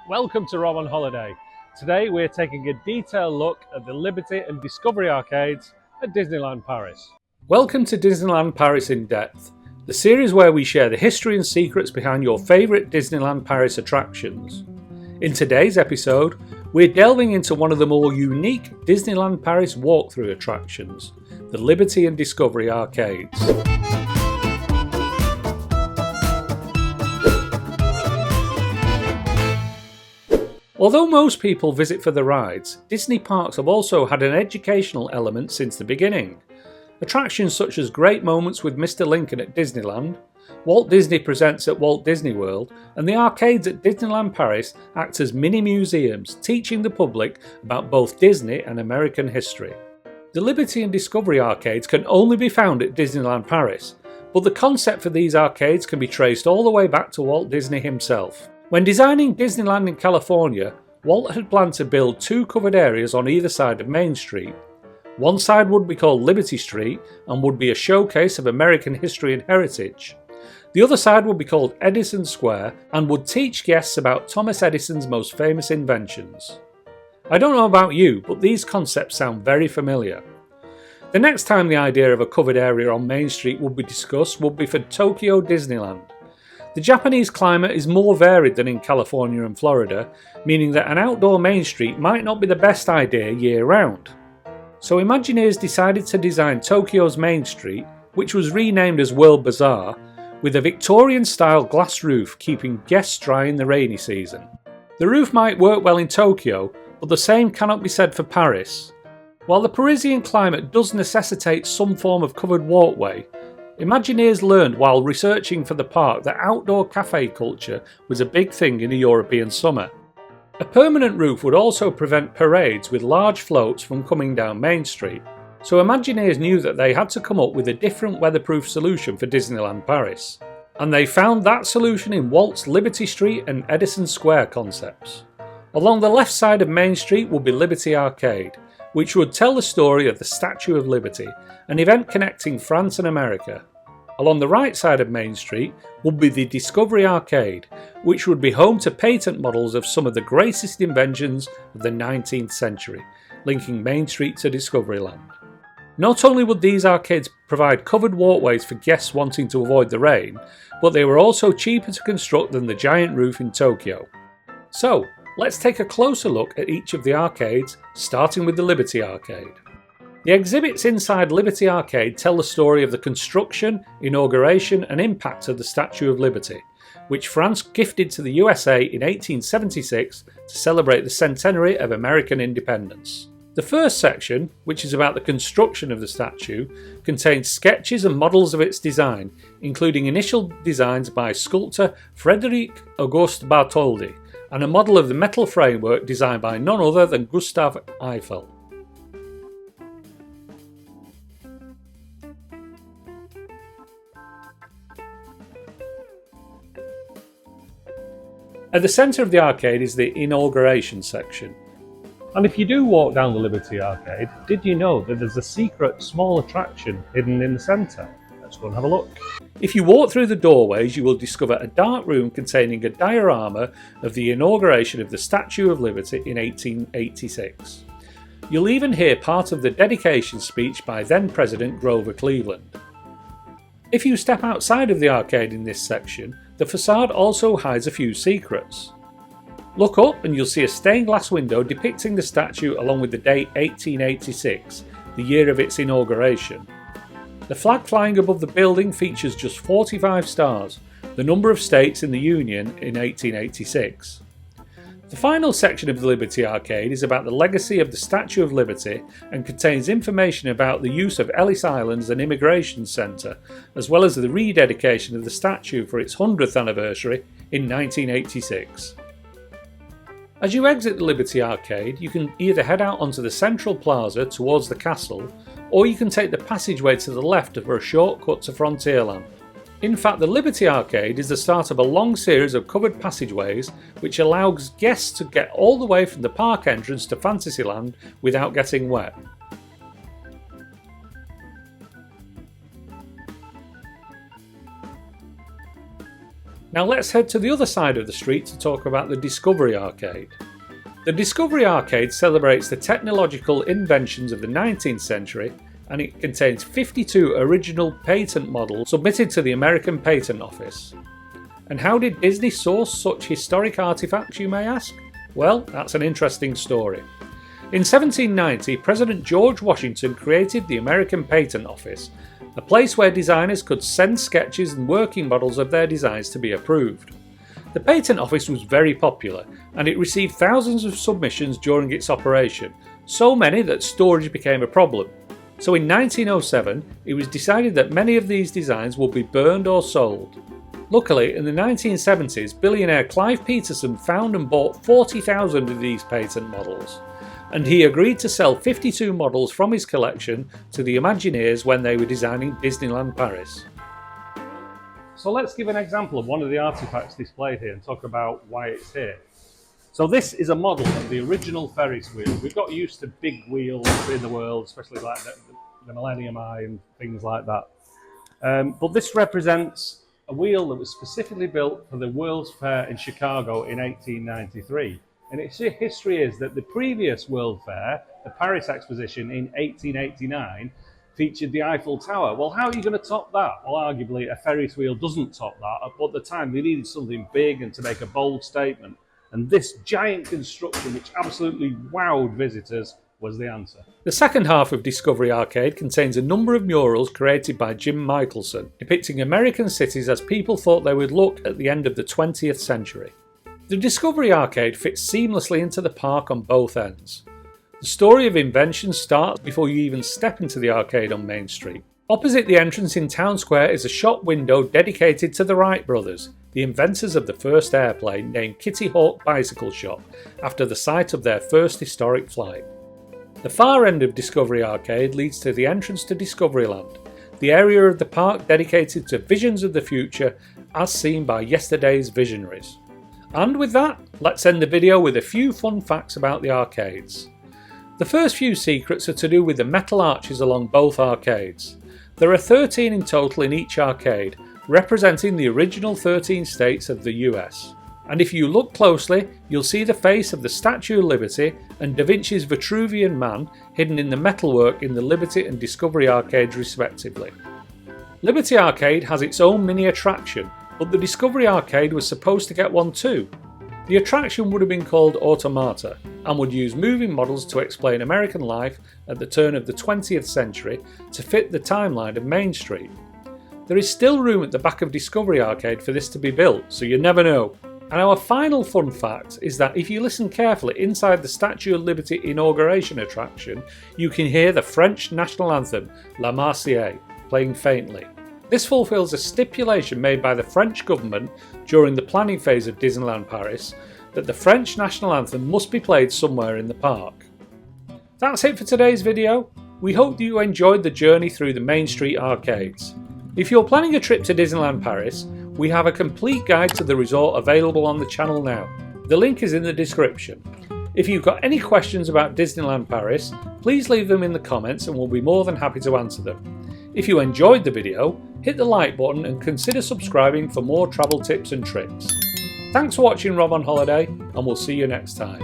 Welcome to Rob on Holiday. Today we're taking a detailed look at the Liberty and Discovery arcades at Disneyland Paris. Welcome to Disneyland Paris in Depth, the series where we share the history and secrets behind your favourite Disneyland Paris attractions. In today's episode, we're delving into one of the more unique Disneyland Paris walkthrough attractions, the Liberty and Discovery arcades. Although most people visit for the rides, Disney parks have also had an educational element since the beginning. Attractions such as Great Moments with Mr. Lincoln at Disneyland, Walt Disney Presents at Walt Disney World, and the arcades at Disneyland Paris act as mini museums, teaching the public about both Disney and American history. The Liberty and Discovery arcades can only be found at Disneyland Paris, but the concept for these arcades can be traced all the way back to Walt Disney himself. When designing Disneyland in California, Walt had planned to build two covered areas on either side of Main Street. One side would be called Liberty Street and would be a showcase of American history and heritage. The other side would be called Edison Square and would teach guests about Thomas Edison's most famous inventions. I don't know about you, but these concepts sound very familiar. The next time the idea of a covered area on Main Street would be discussed would be for Tokyo Disneyland. The Japanese climate is more varied than in California and Florida, meaning that an outdoor Main Street might not be the best idea year-round. So Imagineers decided to design Tokyo's Main Street, which was renamed as World Bazaar, with a Victorian-style glass roof keeping guests dry in the rainy season. The roof might work well in Tokyo, but the same cannot be said for Paris. While the Parisian climate does necessitate some form of covered walkway, Imagineers learned while researching for the park that outdoor cafe culture was a big thing in a European summer. A permanent roof would also prevent parades with large floats from coming down Main Street, so Imagineers knew that they had to come up with a different weatherproof solution for Disneyland Paris. And they found that solution in Walt's Liberty Street and Edison Square concepts. Along the left side of Main Street would be Liberty Arcade, which would tell the story of the Statue of Liberty, an event connecting France and America. Along the right side of Main Street would be the Discovery Arcade, which would be home to patent models of some of the greatest inventions of the 19th century, linking Main Street to Discoveryland. Not only would these arcades provide covered walkways for guests wanting to avoid the rain, but they were also cheaper to construct than the giant roof in Tokyo. So, let's take a closer look at each of the arcades, starting with the Liberty Arcade. The exhibits inside Liberty Arcade tell the story of the construction, inauguration and impact of the Statue of Liberty, which France gifted to the USA in 1876 to celebrate the centenary of American independence. The first section, which is about the construction of the statue, contains sketches and models of its design, including initial designs by sculptor Frédéric Auguste Bartholdi, and a model of the metal framework designed by none other than Gustave Eiffel. At the centre of the arcade is the inauguration section. And if you do walk down the Liberty Arcade, did you know that there's a secret small attraction hidden in the centre? Let's go and have a look. If you walk through the doorways, you will discover a dark room containing a diorama of the inauguration of the Statue of Liberty in 1886. You'll even hear part of the dedication speech by then President Grover Cleveland. If you step outside of the arcade in this section, the facade also hides a few secrets. Look up and you'll see a stained glass window depicting the statue along with the date 1886, the year of its inauguration. The flag flying above the building features just 45 stars, the number of states in the Union in 1886. The final section of the Liberty Arcade is about the legacy of the Statue of Liberty and contains information about the use of Ellis Island as an immigration centre, as well as the rededication of the statue for its 100th anniversary in 1986. As you exit the Liberty Arcade, you can either head out onto the central plaza towards the castle, or you can take the passageway to the left for a shortcut to Frontierland. In fact, the Liberty Arcade is the start of a long series of covered passageways which allows guests to get all the way from the park entrance to Fantasyland without getting wet. Now let's head to the other side of the street to talk about the Discovery Arcade. The Discovery Arcade celebrates the technological inventions of the 19th century, and it contains 52 original patent models submitted to the American Patent Office. And how did Disney source such historic artifacts, you may ask? Well, that's an interesting story. In 1790, President George Washington created the American Patent Office, a place where designers could send sketches and working models of their designs to be approved. The Patent Office was very popular, and it received thousands of submissions during its operation, so many that storage became a problem. So in 1907, it was decided that many of these designs would be burned or sold. Luckily, in the 1970s, billionaire Clive Peterson found and bought 40,000 of these patent models, and he agreed to sell 52 models from his collection to the Imagineers when they were designing Disneyland Paris. So let's give an example of one of the artifacts displayed here and talk about why it's here. So this is a model of the original Ferris wheel. We've got used to big wheels in the world, especially like the Millennium Eye and things like that. But this represents a wheel that was specifically built for the World's Fair in Chicago in 1893. And its history is that the previous World Fair, the Paris Exposition in 1889, featured the Eiffel Tower. Well, how are you going to top that? Well, arguably a Ferris wheel doesn't top that, but at the time they needed something big and to make a bold statement. And this giant construction, which absolutely wowed visitors, was the answer. The second half of Discovery Arcade contains a number of murals created by Jim Michelson, depicting American cities as people thought they would look at the end of the 20th century. The Discovery Arcade fits seamlessly into the park on both ends. The story of invention starts before you even step into the arcade on Main Street. Opposite the entrance in Town Square is a shop window dedicated to the Wright brothers, the inventors of the first airplane, named Kitty Hawk Bicycle Shop, after the site of their first historic flight. The far end of Discovery Arcade leads to the entrance to Discoveryland, the area of the park dedicated to visions of the future as seen by yesterday's visionaries. And with that, let's end the video with a few fun facts about the arcades. The first few secrets are to do with the metal arches along both arcades. There are 13 in total in each arcade, representing the original 13 states of the US. And if you look closely, you'll see the face of the Statue of Liberty and Da Vinci's Vitruvian Man hidden in the metalwork in the Liberty and Discovery arcades respectively. Liberty Arcade has its own mini attraction, but the Discovery Arcade was supposed to get one too. The attraction would have been called Automata and would use moving models to explain American life at the turn of the 20th century to fit the timeline of Main Street. There is still room at the back of Discovery Arcade for this to be built, so you never know. And our final fun fact is that if you listen carefully inside the Statue of Liberty inauguration attraction, you can hear the French national anthem, La Marseillaise, playing faintly. This fulfills a stipulation made by the French government during the planning phase of Disneyland Paris that the French national anthem must be played somewhere in the park. That's it for today's video. We hope that you enjoyed the journey through the Main Street arcades. If you're planning a trip to Disneyland Paris, we have a complete guide to the resort available on the channel now. The link is in the description. If you've got any questions about Disneyland Paris, please leave them in the comments and we'll be more than happy to answer them. If you enjoyed the video, hit the like button and consider subscribing for more travel tips and tricks. Thanks for watching Rob on Holiday, and we'll see you next time.